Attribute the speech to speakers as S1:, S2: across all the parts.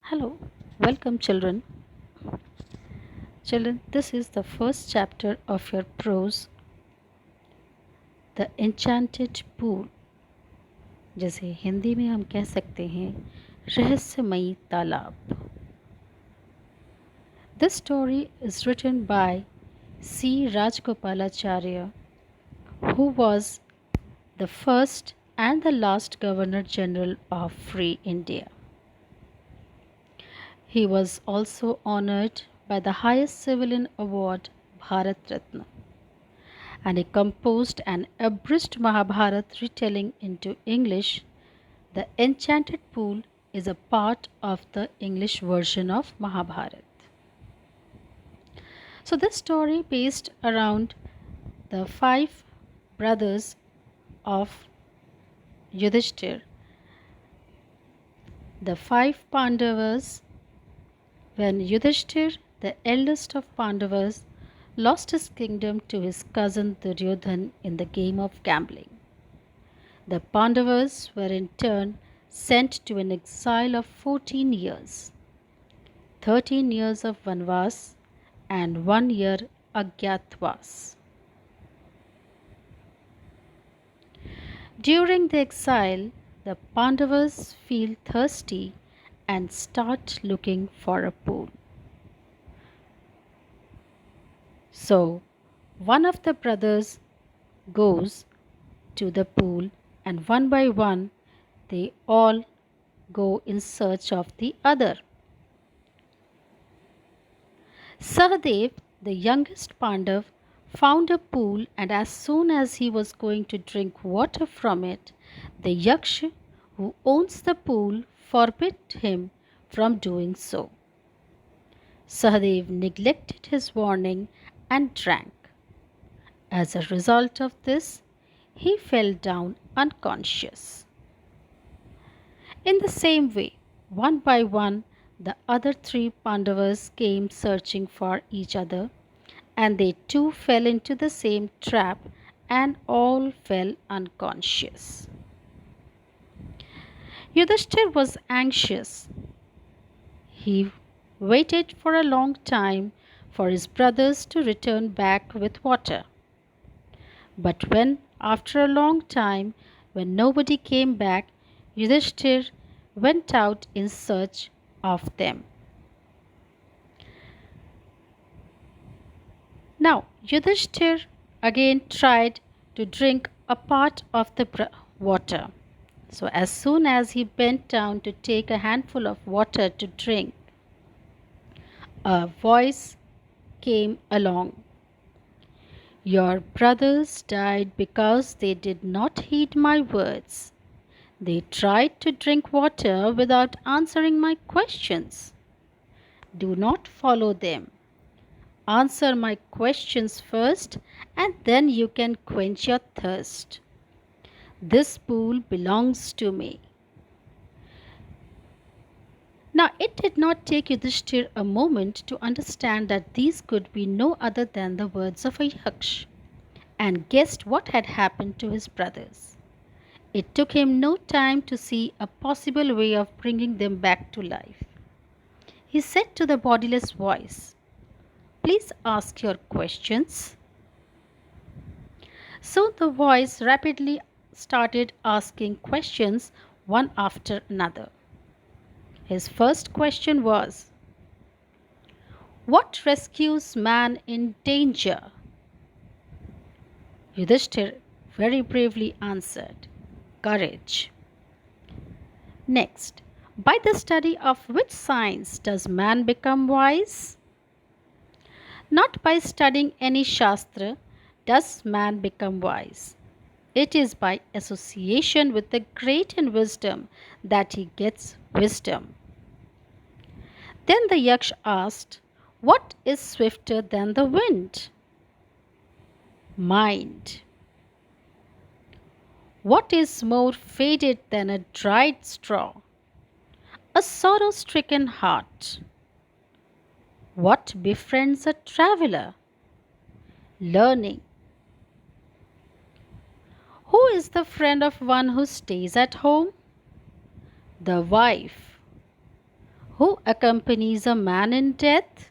S1: Hello, welcome children. Children, this is the first chapter of your prose, The Enchanted Pool, जिसे हिंदी में हम कह सकते हैं रहस्यमयी तालाब. This story is written by C. Rajgopalacharya, who was the first and the last Governor General of Free India. He was also honored by the highest civilian award, Bharat Ratna, and he composed an abridged Mahabharat retelling into English. The Enchanted Pool is a part of the English version of Mahabharat. So, this story based around the five brothers of Yudhishthir, the five Pandavas. When Yudhishthir, the eldest of Pandavas, lost his kingdom to his cousin Duryodhan in the game of gambling, the Pandavas were in turn sent to an exile of 14 years, 13 years of Vanvas and 1 year Agyatwas. During the exile, the Pandavas feel thirsty and start looking for a pool. So, one of the brothers goes to the pool, and one by one they all go in search of the other. Sahadev, the youngest Pandav, found a pool, and as soon as he was going to drink water from it, the Yaksh who owns the pool forbid him from doing so. Sahadev neglected his warning and drank. As a result of this, he fell down unconscious. In the same way, one by one, the other three Pandavas came searching for each other, and they too fell into the same trap and all fell unconscious. Yudhishthir was anxious. He waited for a long time for his brothers to return back with water. But when, after a long time, when nobody came back, Yudhishthir went out in search of them. Now, Yudhishthir again tried to drink a part of the water. So, as soon as he bent down to take a handful of water to drink, a voice came along. Your brothers died because they did not heed my words. They tried to drink water without answering my questions. Do not follow them. Answer my questions first, and then you can quench your thirst. This pool belongs to me. Now, it did not take Yudhishthir a moment to understand that these could be no other than the words of a Yaksh, and guessed what had happened to his brothers. It took him no time to see a possible way of bringing them back to life. He said to the bodiless voice, "Please ask your questions." So the voice rapidly started asking questions one after another. His first question was, "What rescues man in danger?" Yudhishthir very bravely answered, "Courage." Next, by the study of which science does man become wise? Not by studying any Shastra does man become wise. It is by association with the great in wisdom that he gets wisdom. Then the Yaksh asked, "What is swifter than the wind?" Mind. What is more faded than a dried straw? A sorrow stricken heart. What befriends a traveler? Learning. Who is the friend of one who stays at home? The wife. Who accompanies a man in death?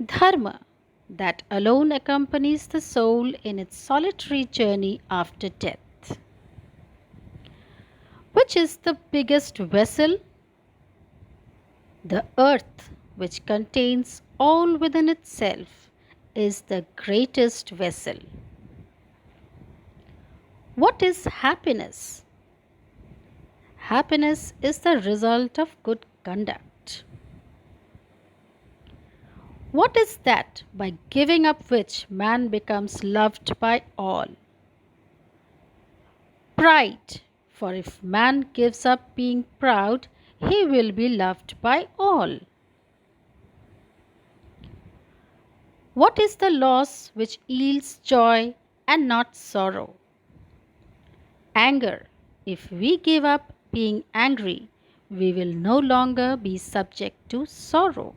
S1: Dharma, that alone accompanies the soul in its solitary journey after death. Which is the biggest vessel? The earth, which contains all within itself, is the greatest vessel. What is happiness? Happiness is the result of good conduct. What is that by giving up which man becomes loved by all? Pride, for if man gives up being proud, he will be loved by all. What is the loss which yields joy and not sorrow? Anger. If we give up being angry, we will no longer be subject to sorrow.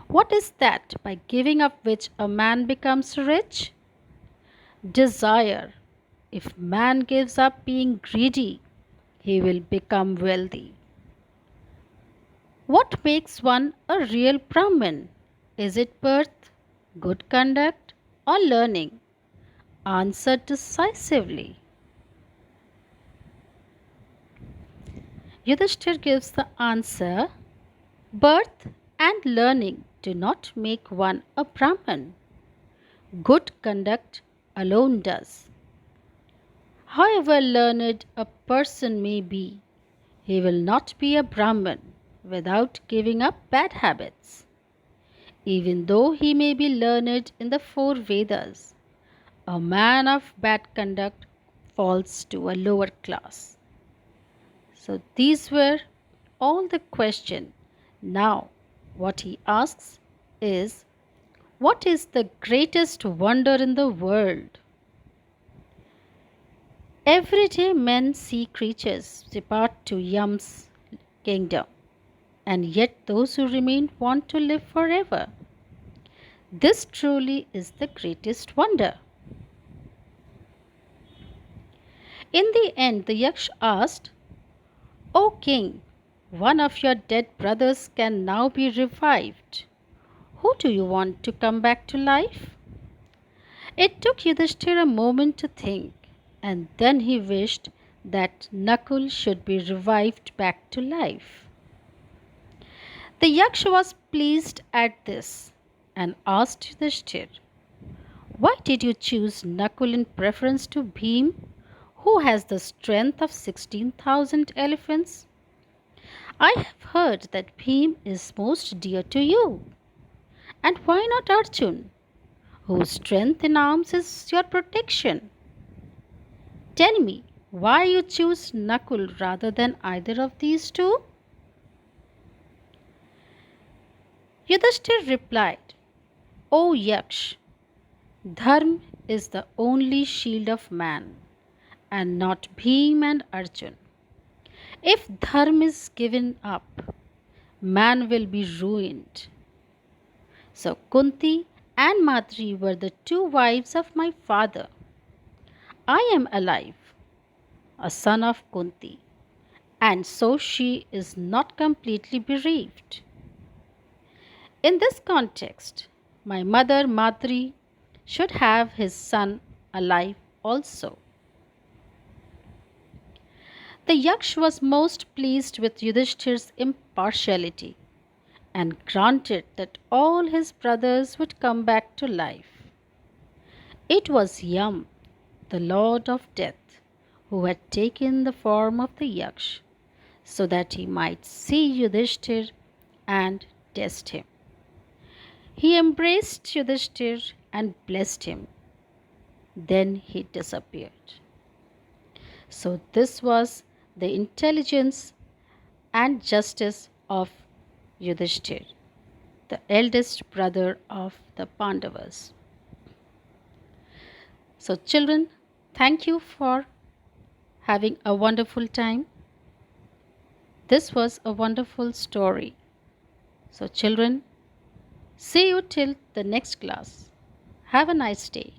S1: What is that by giving up which a man becomes rich? Desire. If man gives up being greedy, he will become wealthy. What makes one a real Brahmin? Is it birth, good conduct, or learning? Answer decisively. Yudhishthir gives the answer: birth and learning do not make one a Brahmin. Good conduct alone does. However learned a person may be, he will not be a Brahmin without giving up bad habits. Even though he may be learned in the four Vedas, a man of bad conduct falls to a lower class. So these were all the question. Now what he asks is, what is the greatest wonder in the world? Every day men see creatures depart to Yam's kingdom, and yet those who remain want to live forever. This truly is the greatest wonder. In the end, the Yaksh asked, O king, one of your dead brothers can now be revived. Who do you want to come back to life? It took Yudhishthira a moment to think, and then he wished that Nakul should be revived back to life. The Yaksha was pleased at this and asked Yudhishthir, why did you choose Nakul in preference to Bhim, who has the strength of 16,000 elephants? I have heard that Bhim is most dear to you. And why not Arjun, whose strength in arms is your protection? Tell me why you choose Nakul rather than either of these two? Yudhishthir replied, O Yaksh, Dharma is the only shield of man, and not Bhim and Arjun. If Dharma is given up, man will be ruined. So Kunti and Madri were the two wives of my father. I am alive, a son of Kunti, and so she is not completely bereaved. In this context, my mother Madri should have his son alive also. The Yaksh was most pleased with Yudhishthir's impartiality and granted that all his brothers would come back to life. It was Yam, the lord of death, who had taken the form of the Yaksh so that he might see Yudhishthir and test him. He embraced Yudhishthir and blessed him. Then he disappeared. So this was the intelligence and justice of Yudhishthir, the eldest brother of the Pandavas. So children, thank you for having a wonderful time. This was a wonderful story. So children, see you till the next class. Have a nice day.